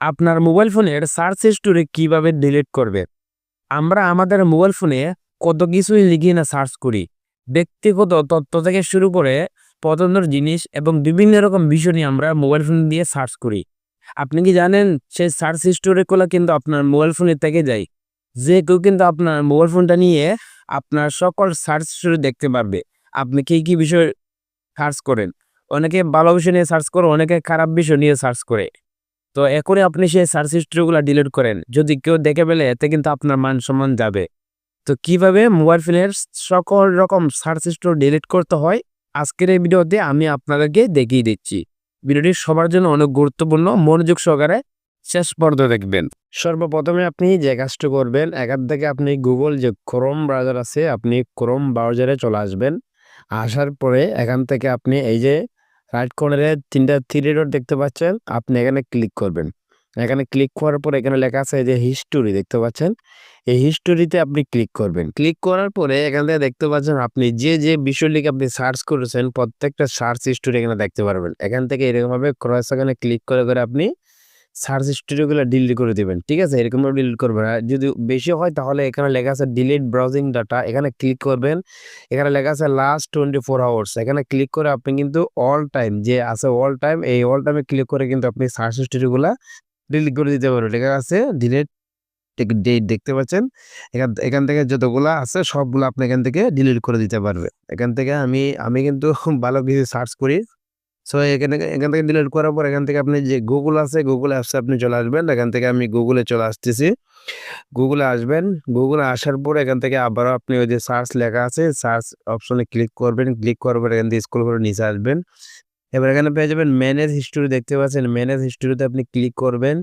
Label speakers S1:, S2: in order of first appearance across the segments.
S1: আপনার মোবাইল ফোনের search history কিভাবে ডিলিট করবে? আমরা আমাদের মোবাইল ফোনে কত কিছুই লিখি না সার্চ করি। ব্যক্তিগত তথ্য থেকে শুরু করে পছন্দের জিনিস এবং বিভিন্ন রকম বিষয় নিয়ে আমরা মোবাইল ফোন দিয়ে সার্চ করি। আপনি কি জানেন সেই সার্চ হিস্টোরি গুলো কিন্তু আপনার মোবাইল ফোনে থেকে যায়। যে কেউ কিন্তু আপনার মোবাইল ফোনটা নিয়ে আপনার সকল সার্চ হিস্টোরি দেখতে পারবে। আপনি কি বিষয় সার্চ করেন? অনেকে ভালো বিষয় নিয়ে সার্চ করে, অনেকে খারাপ বিষয় নিয়ে সার্চ করে। তো এখনই আপনি সেই সার্চ হিস্ট্রি গুলা ডিলিট করেন। যদি কেউ দেখে ফেলে এতে কিন্তু আপনার মান-সম্মান যাবে। তো কিভাবে মোবাইল ফোনের সকল রকম সার্চ হিস্ট্রি ডিলিট করতে হয়, আজকের এই ভিডিওতে আমি আপনাদেরকে দেখিয়ে দিচ্ছি। ভিডিওটি সবার জন্য অনেক গুরুত্বপূর্ণ। মনোযোগ সহকারে শেষ পর্যন্ত দেখবেন। সর্বপ্রথমে আপনি যে কাজটা করবেন, এখান থেকে আপনি গুগল যে ক্রোম ব্রাউজার আছে, আপনি ক্রোম ব্রাউজারে চলে আসবেন। আসার পরে এখান থেকে আপনি এই যে রাইট কর্নারে ৩টা থ্রি ডট দেখতে পাচ্ছেন, আপনি এখানে ক্লিক করবেন। এখানে ক্লিক করার পর এখানে লেখা আছে যে হিস্টোরি দেখতে পাচ্ছেন। এই হিস্টোরিতে আপনি ক্লিক করবেন। ক্লিক করার পরে এখান থেকে দেখতে পাচ্ছেন আপনি যে বিষয় লিখে আপনি সার্চ করেছেন প্রত্যেকটা সার্চ হিস্টোরি এখানে দেখতে পারবেন। এখান থেকে এরকমভাবে ক্রস এখানে ক্লিক করে আপনি সার্চ হিস্টোরিগুলো ডিলিট করে দিবেন। ঠিক আছে? এরকমভাবে ডিলিট করবেন। আর যদি বেশি হয় তাহলে এখানে লেখা আছে ডিলিট ব্রাউজিং ডাটা, এখানে ক্লিক করবেন। এখানে লেখা আছে লাস্ট 24 আওয়ার্স, এখানে ক্লিক করে আপনি কিন্তু অল টাইম যে আছে অল টাইম, এই অল টাইমে ক্লিক করে কিন্তু আপনি সার্চ হিস্টোরিগুলা ডিলিট করে দিতে পারবেন। লেখা আছে ডিলিট ডেট দেখতে পাচ্ছেন। এখান এখান থেকে যতগুলা আছে সবগুলো আপনি এখান থেকে ডিলিট করে দিতে পারবেন। এখান থেকে আমি কিন্তু ভালো কিছু সার্চ করি। সো এখান থেকে ডিলিট করার পর এখান থেকে আপনি যে গুগল আছে, গুগল অ্যাপসে আপনি চলে আসবেন। এখান থেকে আমি গুগলে চলে আসতেছি। গুগলে আসবেন। গুগলে আসার পর এখান থেকে আবারও আপনি ওই যে সার্চ লেখা আছে, সার্চ অপশনে ক্লিক করবেন। ক্লিক করার পর এখান থেকে স্ক্রল করে নিচে আসবেন। এবার এখানে পেয়ে যাবেন ম্যানেজ হিস্টোরি দেখতে পাচ্ছেন। ম্যানেজ হিস্টোরিতে আপনি ক্লিক করবেন।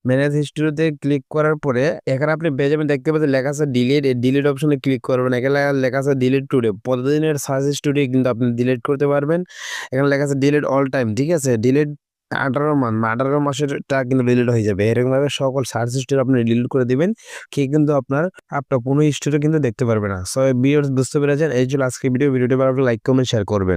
S1: ম্যানেজ হিস্টোরিতে ক্লিক করার পরে এখানে আপনি পেয়ে যাবেন, দেখতে পাচ্ছেন লেখা আছে ডিলিট। এই ডিলিট অপশনে ক্লিক করবেন। এখানে লেখা আছে ডিলিট টুডে। প্রতিদিনের সার্চ হিস্টোরি কিন্তু আপনি ডিলিট করতে পারবেন। এখানে লেখা আছে ডিলিট অল টাইম। ঠিক আছে? ডিলিট 18 মাসেরটা কিন্তু ডিলিট হয়ে যাবে। এরকমভাবে সকল সার্চ হিস্টোরি আপনি ডিলিট করে দিবেন। কিন্তু আপনার কোনো হিস্টোরি কিন্তু দেখতে পারবে না। সো ভিউয়ার্স বুঝতে পেরেছেন? এই ছিল আজকের ভিডিও। ভিডিওটি ভালো লাগলে লাইক, কমেন্ট, শেয়ার করবেন।